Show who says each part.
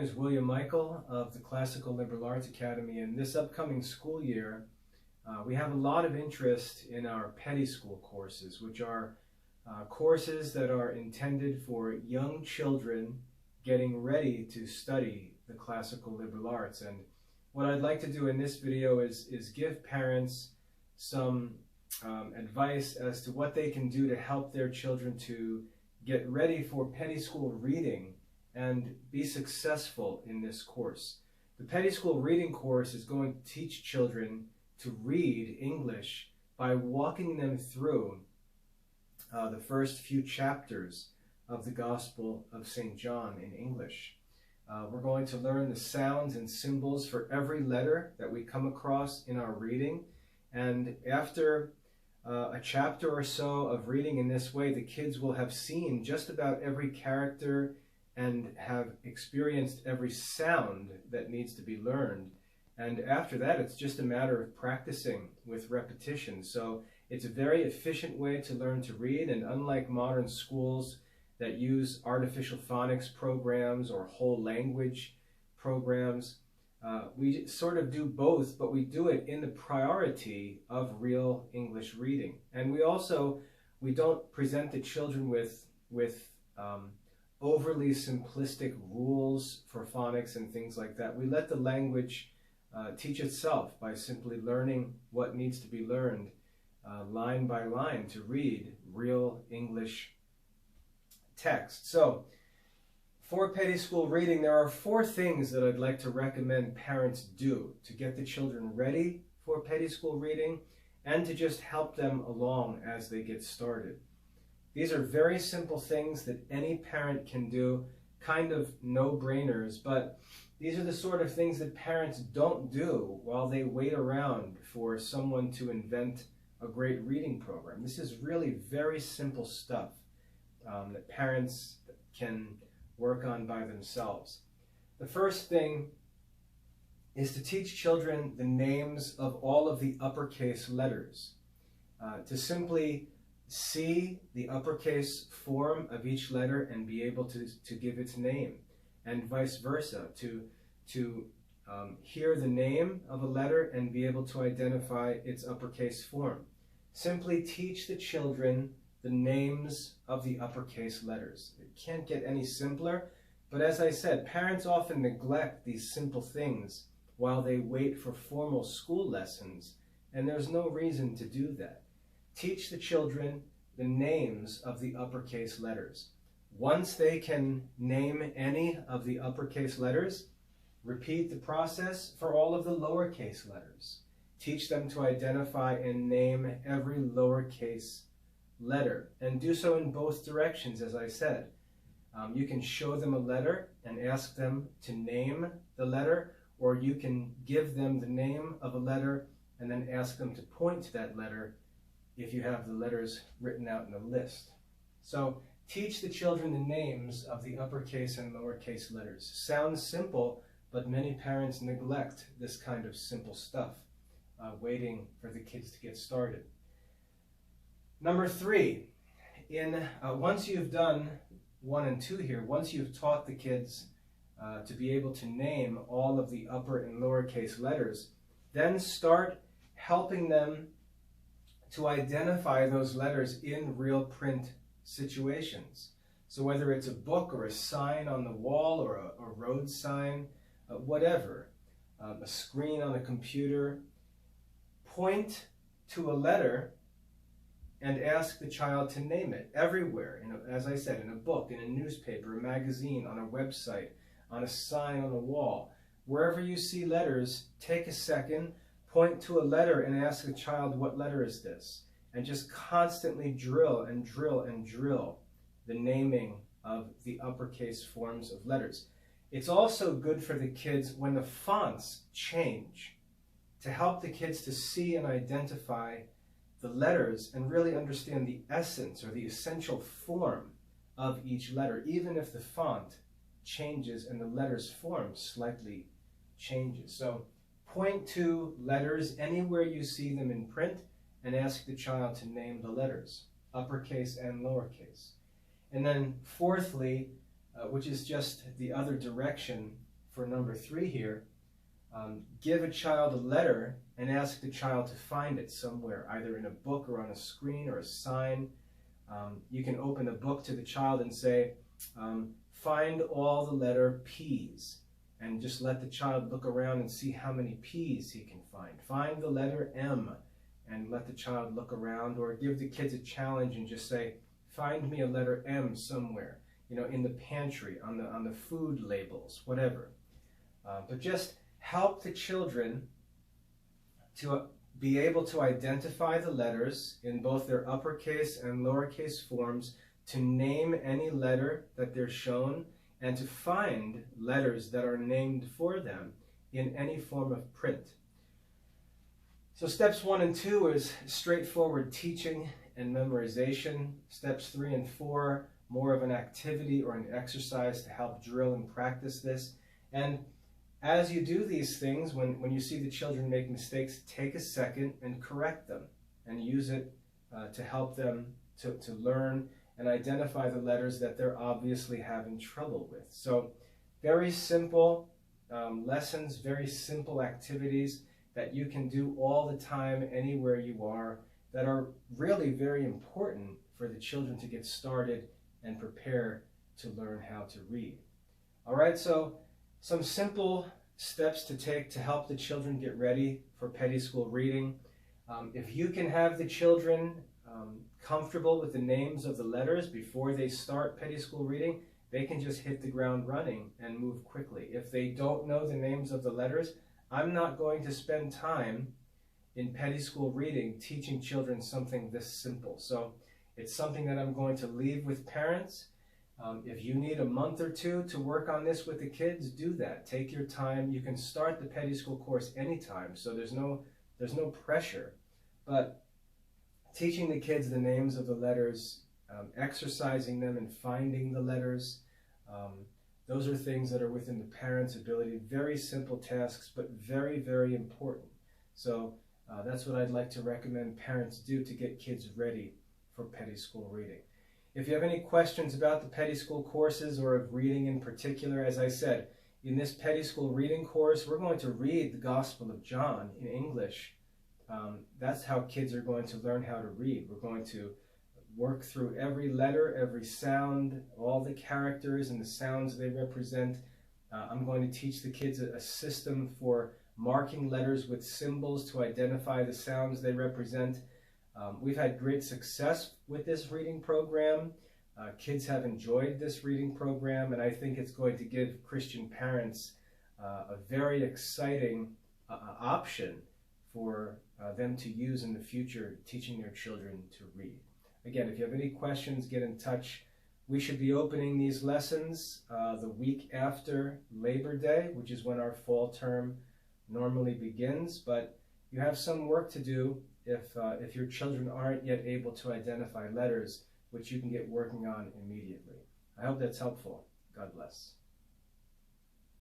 Speaker 1: name is William Michael of the Classical Liberal Arts Academy, and this upcoming school year we have a lot of interest in our Petty School courses, which are courses that are intended for young children getting ready to study the Classical Liberal Arts. And what I'd like to do in this video is give parents some advice as to what they can do to help their children to get ready for Petty School reading and be successful in this course. The Petty School reading course is going to teach children to read English by walking them through the first few chapters of the Gospel of St. John in English. We're going to learn the sounds and symbols for every letter that we come across in our reading, and after a chapter or so of reading in this way, the kids will have seen just about every character and have experienced every sound that needs to be learned. And after that, it's just a matter of practicing with repetition. So it's a very efficient way to learn to read, and unlike modern schools that use artificial phonics programs or whole language programs, we sort of do both, but we do it in the priority of real English reading. And we don't present the children with overly simplistic rules for phonics and things like that. We let the language teach itself by simply learning what needs to be learned line by line to read real English text. So for Petty School reading, there are 4 things that I'd like to recommend parents do to get the children ready for Petty School reading and to just help them along as they get started. These are very simple things that any parent can do, kind of no-brainers, but these are the sort of things that parents don't do while they wait around for someone to invent a great reading program. This is really very simple stuff that parents can work on by themselves. The first thing is to teach children the names of all of the uppercase letters, to simply see the uppercase form of each letter and be able to give its name, and vice versa, to hear the name of a letter and be able to identify its uppercase form. Simply teach the children the names of the uppercase letters. It can't get any simpler, but as I said, parents often neglect these simple things while they wait for formal school lessons, and there's no reason to do that. Teach the children the names of the uppercase letters. Once they can name any of the uppercase letters, repeat the process for all of the lowercase letters. Teach them to identify and name every lowercase letter, and do so in both directions, as I said. You can show them a letter and ask them to name the letter, or you can give them the name of a letter and then ask them to point to that letter if you have the letters written out in a list. So teach the children the names of the uppercase and lowercase letters. Sounds simple, but many parents neglect this kind of simple stuff, waiting for the kids to get started. Number 3, once you've done 1 and 2 here, once you've taught the kids to be able to name all of the upper and lowercase letters, then start helping them to identify those letters in real print situations. So whether it's a book or a sign on the wall or a road sign, whatever, a screen on a computer, point to a letter and ask the child to name it everywhere, as I said, in a book, in a newspaper, a magazine, on a website, on a sign on the wall. Wherever you see letters, take a second, point to a letter and ask the child, what letter is this? And just constantly drill and drill and drill the naming of the uppercase forms of letters. It's also good for the kids when the fonts change, to help the kids to see and identify the letters and really understand the essence or the essential form of each letter, even if the font changes and the letter's form slightly changes. So point to letters anywhere you see them in print and ask the child to name the letters, uppercase and lowercase. And then fourthly, which is just the other direction, for number 3 here, give a child a letter and ask the child to find it somewhere, either in a book or on a screen or a sign. You can open a book to the child and say, find all the letter P's, and just let the child look around and see how many P's he can find. Find the letter M, and let the child look around, or give the kids a challenge and just say, find me a letter M somewhere, you know, in the pantry, on the food labels, whatever. But just help the children to be able to identify the letters in both their uppercase and lowercase forms, to name any letter that they're shown, and to find letters that are named for them in any form of print. So steps 1 and 2 is straightforward teaching and memorization. Steps 3 and 4, more of an activity or an exercise to help drill and practice this. And as you do these things, when you see the children make mistakes, take a second and correct them, and use it to help them to learn and identify the letters that they're obviously having trouble with. So very simple lessons, very simple activities that you can do all the time, anywhere you are, that are really very important for the children to get started and prepare to learn how to read. All right, so some simple steps to take to help the children get ready for Petty School reading. If you can have the children comfortable with the names of the letters before they start Petty School reading, they can just hit the ground running and move quickly. If they don't know the names of the letters, I'm not going to spend time in Petty School reading teaching children something this simple. So it's something that I'm going to leave with parents. If you need a month or 2 to work on this with the kids, do that. Take your time. You can start the Petty School course anytime, so there's no pressure. But teaching the kids the names of the letters, exercising them and finding the letters, those are things that are within the parents' ability. Very simple tasks, but very, very important. So that's what I'd like to recommend parents do to get kids ready for Petty School reading. If you have any questions about the Petty School courses or of reading in particular, as I said, in this Petty School reading course, we're going to read the Gospel of John in English. That's how kids are going to learn how to read. We're going to work through every letter, every sound, all the characters and the sounds they represent. I'm going to teach the kids a system for marking letters with symbols to identify the sounds they represent. We've had great success with this reading program. Kids have enjoyed this reading program, and I think it's going to give Christian parents a very exciting option for them to use in the future, teaching their children to read. Again, if you have any questions, get in touch. We should be opening these lessons the week after Labor Day, which is when our fall term normally begins, but you have some work to do if your children aren't yet able to identify letters, which you can get working on immediately. I hope that's helpful. God bless.